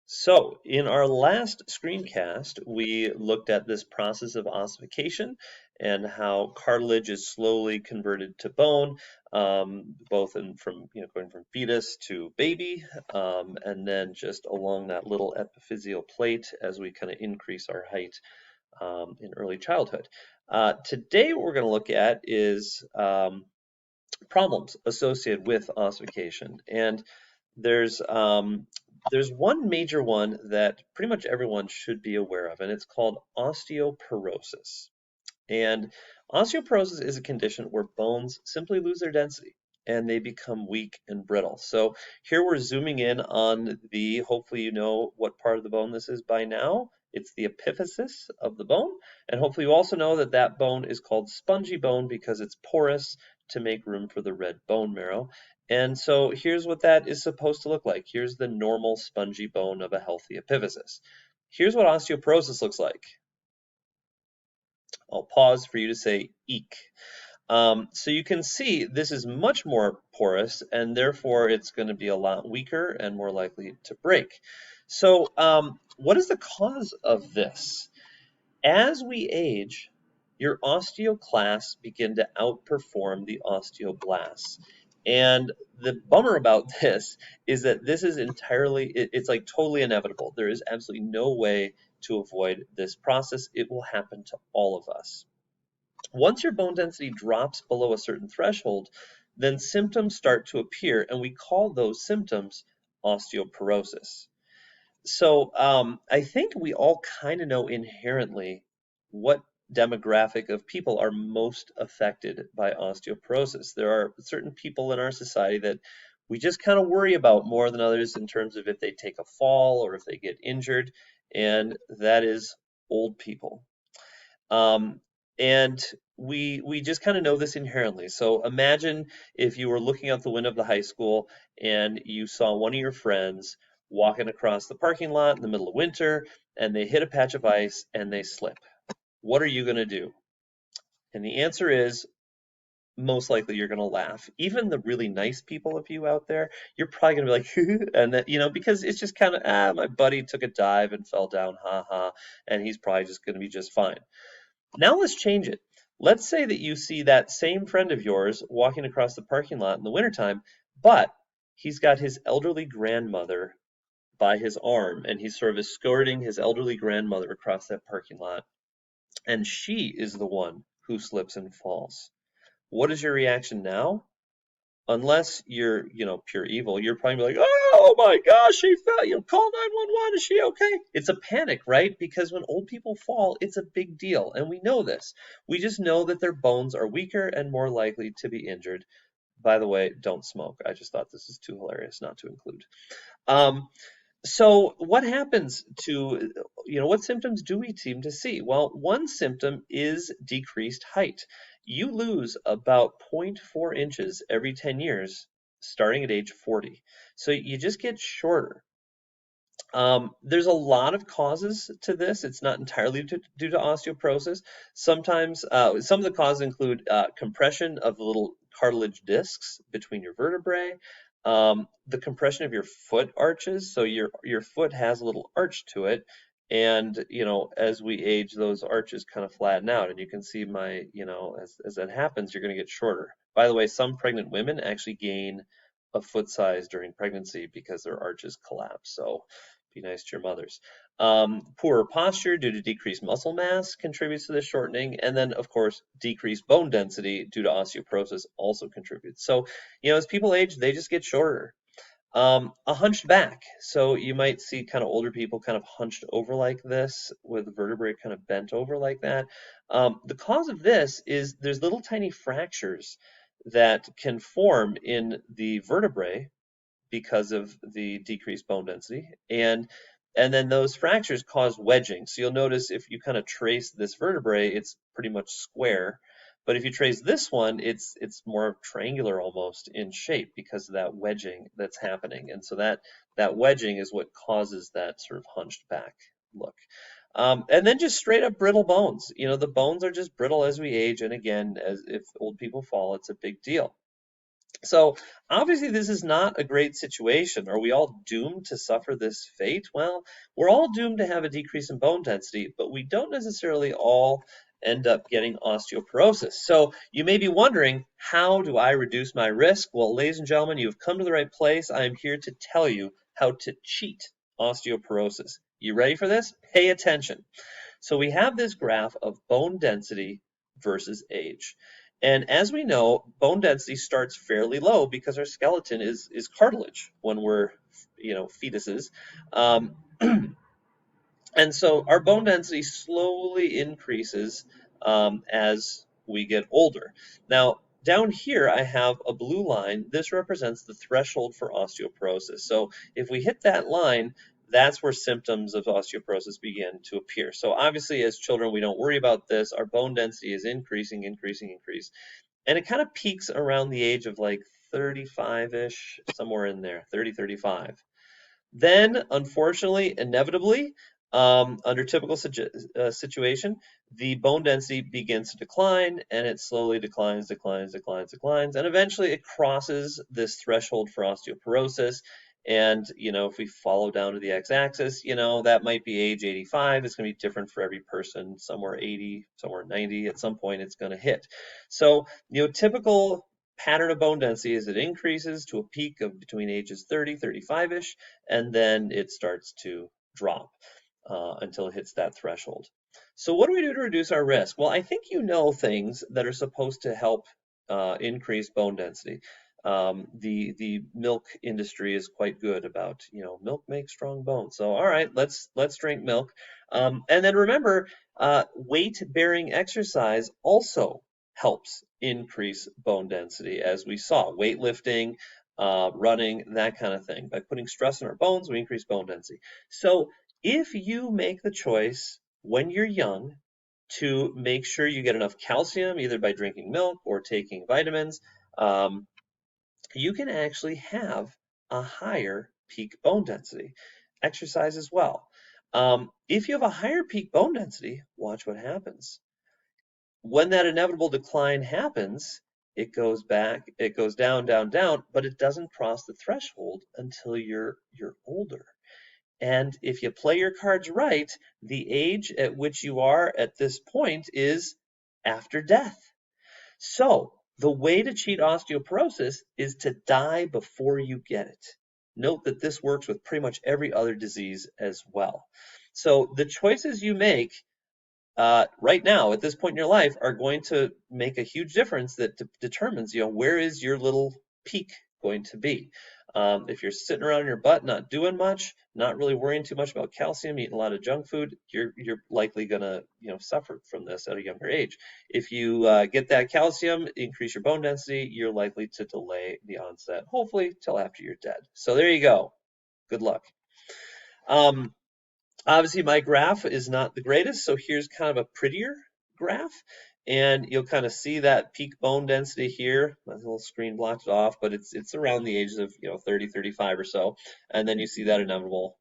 So, in our last screencast, we looked at this process of ossification and how cartilage is slowly converted to bone, both from going from fetus to baby, and then just along that little epiphyseal plate as we kind of increase our height in early childhood. Today, what we're going to look at is problems associated with ossification, and there's um, there's one major one that pretty much everyone should be aware of, and it's called osteoporosis. And osteoporosis is a condition where bones simply lose their density and they become weak and brittle. So here we're zooming in on hopefully you know what part of the bone this is by now. It's the epiphysis of the bone. And hopefully you also know that that bone is called spongy bone because it's porous to make room for the red bone marrow. And so here's what that is supposed to look like. Here's the normal spongy bone of a healthy epiphysis. Here's what osteoporosis looks like. I'll pause for you to say eek. So you can see this is much more porous, and therefore it's going to be a lot weaker and more likely to break. So what is the cause of this? As we age, your osteoclasts begin to outperform the osteoblasts. And the bummer about this is that this is it's like totally inevitable. There is absolutely no way to avoid this process. It will happen to all of us. Once your bone density drops below a certain threshold, then symptoms start to appear, and we call those symptoms osteoporosis. So I think we all kind of know inherently what demographic of people are most affected by osteoporosis. There are certain people in our society that we just kind of worry about more than others in terms of if they take a fall or if they get injured, and that is old people. Um, and we just kind of know this inherently. So imagine if you were looking out the window of the high school and you saw one of your friends walking across the parking lot in the middle of winter and they hit a patch of ice and they slip. What are you going to do? And the answer is most likely you're going to laugh. Even the really nice people of you out there, you're probably going to be like, and that, because it's just kind of, my buddy took a dive and fell down, ha ha, and he's probably just going to be just fine. Now let's change it. Let's say that you see that same friend of yours walking across the parking lot in the wintertime, but he's got his elderly grandmother by his arm and he's sort of escorting his elderly grandmother across that parking lot, and she is the one who slips and falls. What is your reaction now? Unless you're, pure evil, you're probably like, oh my gosh, she fell, call 911, is she okay? It's a panic, right? Because when old people fall, it's a big deal, and we know this. We just know that their bones are weaker and more likely to be injured. By the way, don't smoke. I just thought this is too hilarious not to include. Um, so what happens to, what symptoms do we seem to see? Well, one symptom is decreased height. You lose about 0.4 inches every 10 years, starting at age 40. So you just get shorter. There's a lot of causes to this. It's not entirely due to osteoporosis. Sometimes some of the causes include compression of the little cartilage discs between your vertebrae, the compression of your foot arches. So your foot has a little arch to it, and as we age, those arches kind of flatten out, and you can see as that happens, you're going to get shorter. By the way, some pregnant women actually gain a foot size during pregnancy because their arches collapse. So be nice to your mothers. Poorer posture due to decreased muscle mass contributes to this shortening. And then, of course, decreased bone density due to osteoporosis also contributes. So, as people age, they just get shorter. A hunched back. So you might see kind of older people kind of hunched over like this with the vertebrae kind of bent over like that. The cause of this is there's little tiny fractures that can form in the vertebrae because of the decreased bone density, and then those fractures cause wedging. So you'll notice if you kind of trace this vertebrae, it's pretty much square, but if you trace this one, it's more triangular almost in shape because of that wedging that's happening, and so that wedging is what causes that sort of hunched back look. And then just straight up brittle bones. The bones are just brittle as we age, and again, as if old people fall, it's a big deal. So obviously this is not a great situation. Are we all doomed to suffer this fate? Well, we're all doomed to have a decrease in bone density, but we don't necessarily all end up getting osteoporosis. So you may be wondering, how do I reduce my risk? Well, ladies and gentlemen, you've come to the right place. I am here to tell you how to cheat osteoporosis. You ready for this? Pay attention. So we have this graph of bone density versus age. And as we know, bone density starts fairly low because our skeleton is cartilage when we're, fetuses. Um, and so our bone density slowly increases as we get older. Now, down here, I have a blue line. This represents the threshold for osteoporosis. So if we hit that line, that's where symptoms of osteoporosis begin to appear. So obviously, as children, we don't worry about this. Our bone density is increasing, increasing, increase. And it kind of peaks around the age of like 35-ish, somewhere in there, 30, 35. Then, unfortunately, inevitably, under typical situation, the bone density begins to decline, and it slowly declines, declines, declines, declines, and eventually it crosses this threshold for osteoporosis. And if we follow down to the x-axis, that might be age 85. It's going to be different for every person. Somewhere 80, somewhere 90. At some point, it's going to hit. So, typical pattern of bone density is it increases to a peak of between ages 30, 35-ish, and then it starts to drop until it hits that threshold. So what do we do to reduce our risk? Well, I think you know things that are supposed to help increase bone density. The milk industry is quite good about, milk makes strong bones. So all right, let's drink milk. And then remember, weight-bearing exercise also helps increase bone density, as we saw, weightlifting, running, that kind of thing. By putting stress on our bones, we increase bone density. So if you make the choice when you're young to make sure you get enough calcium, either by drinking milk or taking vitamins, you can actually have a higher peak bone density. Exercise as well. If you have a higher peak bone density, watch what happens. When that inevitable decline happens, it goes down, down, down, but it doesn't cross the threshold until you're older. And if you play your cards right, the age at which you are at this point is after death. So the way to cheat osteoporosis is to die before you get it. Note that this works with pretty much every other disease as well. So the choices you make right now at this point in your life are going to make a huge difference that determines, where is your little peak going to be. If you're sitting around in your butt, not doing much, not really worrying too much about calcium, eating a lot of junk food, you're likely gonna, suffer from this at a younger age. If you get that calcium, increase your bone density, you're likely to delay the onset, hopefully till after you're dead. So there you go. Good luck. Um, Obviously, my graph is not the greatest, so here's kind of a prettier graph. And you'll kind of see that peak bone density here. My little screen blocked it off, but it's around the ages of 30, 35 or so. And then you see that inevitable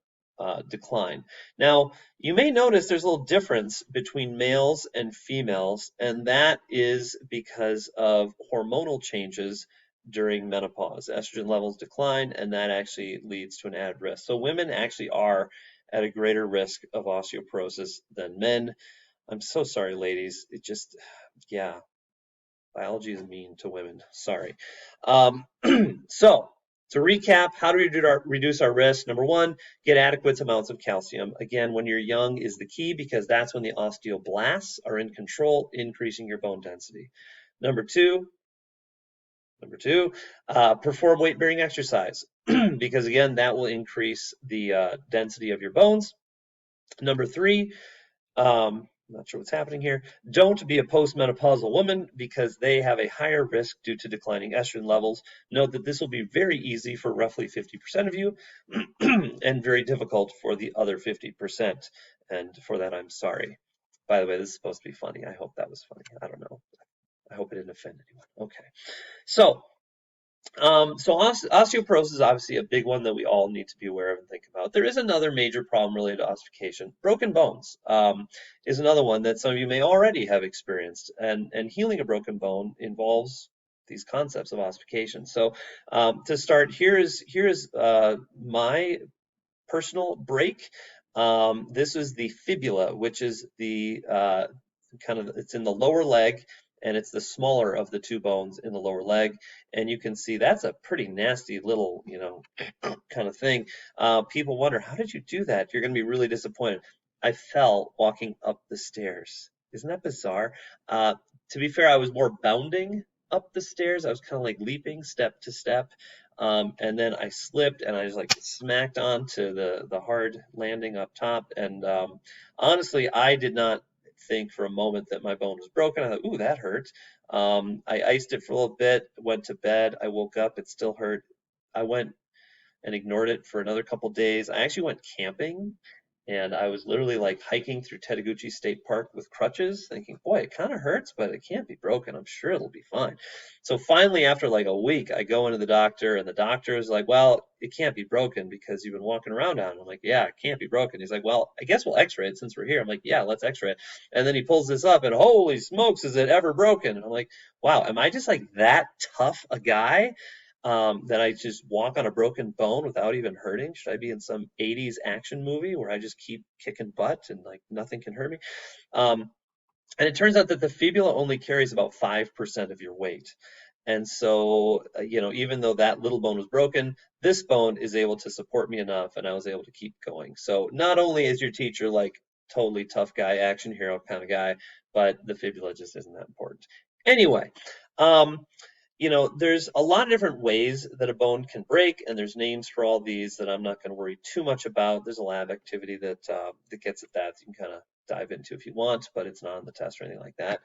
decline. Now, you may notice there's a little difference between males and females, and that is because of hormonal changes during menopause. Estrogen levels decline, and that actually leads to an added risk. So women actually are at a greater risk of osteoporosis than men. I'm so sorry, ladies. It just, yeah, biology is mean to women. Sorry. So, to recap, how do we reduce our risk? Number one, get adequate amounts of calcium. Again, when you're young is the key because that's when the osteoblasts are in control, increasing your bone density. Number two, perform weight-bearing exercise because again, that will increase the density of your bones. Number three, not sure what's happening here. Don't be a postmenopausal woman because they have a higher risk due to declining estrogen levels. Note that this will be very easy for roughly 50% of you and very difficult for the other 50%. And for that, I'm sorry. By the way, this is supposed to be funny. I hope that was funny. I don't know. I hope it didn't offend anyone. Okay. So osteoporosis is obviously a big one that we all need to be aware of and think about. There is another major problem related to ossification. Broken bones is another one that some of you may already have experienced. And healing a broken bone involves these concepts of ossification. So to start, here's my personal break. This is the fibula, which is the it's in the lower leg, and it's the smaller of the two bones in the lower leg. And you can see that's a pretty nasty little, kind of thing. People wonder, how did you do that? You're going to be really disappointed. I fell walking up the stairs. Isn't that bizarre? To be fair, I was more bounding up the stairs. I was kind of like leaping step to step. And then I slipped and I just like smacked onto the hard landing up top. And honestly, I did not think for a moment that my bone was broken. I thought, ooh, that hurt. I iced it for a little bit, went to bed. I woke up, it still hurt. I went and ignored it for another couple days. I actually went camping and I was literally like hiking through Tetaguchi State Park with crutches, thinking, boy, it kind of hurts, but it can't be broken. I'm sure it'll be fine. So finally, after like a week, I go into the doctor, and the doctor is like, well, it can't be broken because you've been walking around on it. I'm like, yeah, it can't be broken. He's like, well, I guess we'll x-ray it since we're here. I'm like, yeah, let's x-ray it. And then he pulls this up, and holy smokes, is it ever broken? And I'm like, wow, am I just like that tough a guy? That I just walk on a broken bone without even hurting? Should I be in some 80s action movie where I just keep kicking butt and like nothing can hurt me? Um, and it turns out that the fibula only carries about 5% of your weight. And so, even though that little bone was broken, this bone is able to support me enough, and I was able to keep going. So not only is your teacher like totally tough guy, action hero kind of guy, but the fibula just isn't that important. Anyway, um, there's a lot of different ways that a bone can break, and there's names for all these that I'm not going to worry too much about. There's a lab activity that gets at that you can kind of dive into if you want, but it's not on the test or anything like that.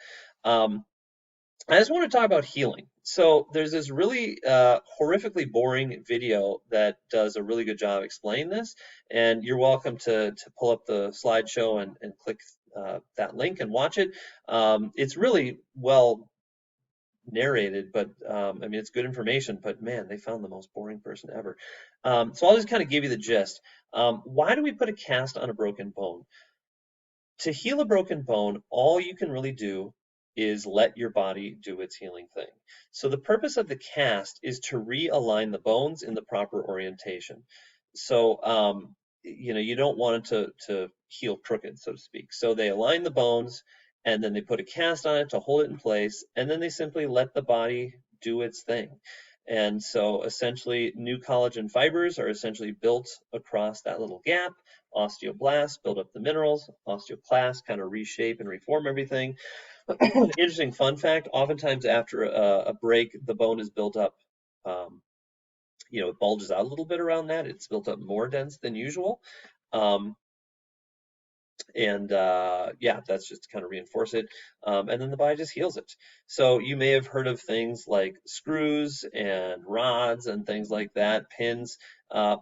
I just want to talk about healing. So there's this really horrifically boring video that does a really good job explaining this, and you're welcome to pull up the slideshow and click that link and watch it. It's really well narrated, but I mean, it's good information, but man, they found the most boring person ever. So I'll just kind of give you the gist. Why do we put a cast on a broken bone? To heal a broken bone, all you can really do is let your body do its healing thing. So the purpose of the cast is to realign the bones in the proper orientation. So, you don't want it to heal crooked, so to speak. So they align the bones, and then they put a cast on it to hold it in place, and then they simply let the body do its thing. And so essentially, new collagen fibers are essentially built across that little gap. Osteoblasts build up the minerals, osteoclasts kind of reshape and reform everything. Interesting fun fact, oftentimes after a break, the bone is built up, it bulges out a little bit around that. It's built up more dense than usual. Yeah, that's just to kind of reinforce it. And then the body just heals it. So you may have heard of things like screws and rods and things like that, pins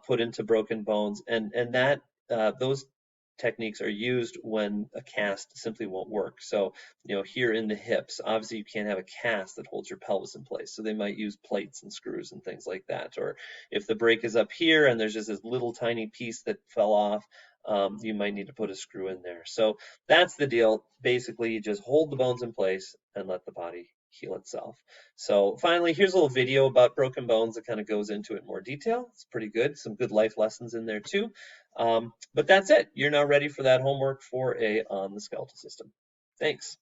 put into broken bones, and that those techniques are used when a cast simply won't work. So, here in the hips, obviously you can't have a cast that holds your pelvis in place. So they might use plates and screws and things like that. Or if the break is up here and there's just this little tiny piece that fell off, you might need to put a screw in there. So that's the deal. Basically, you just hold the bones in place and let the body heal itself. So finally, here's a little video about broken bones that kind of goes into it in more detail. It's pretty good. Some good life lessons in there too. But that's it. You're now ready for that homework for A on the skeletal system. Thanks.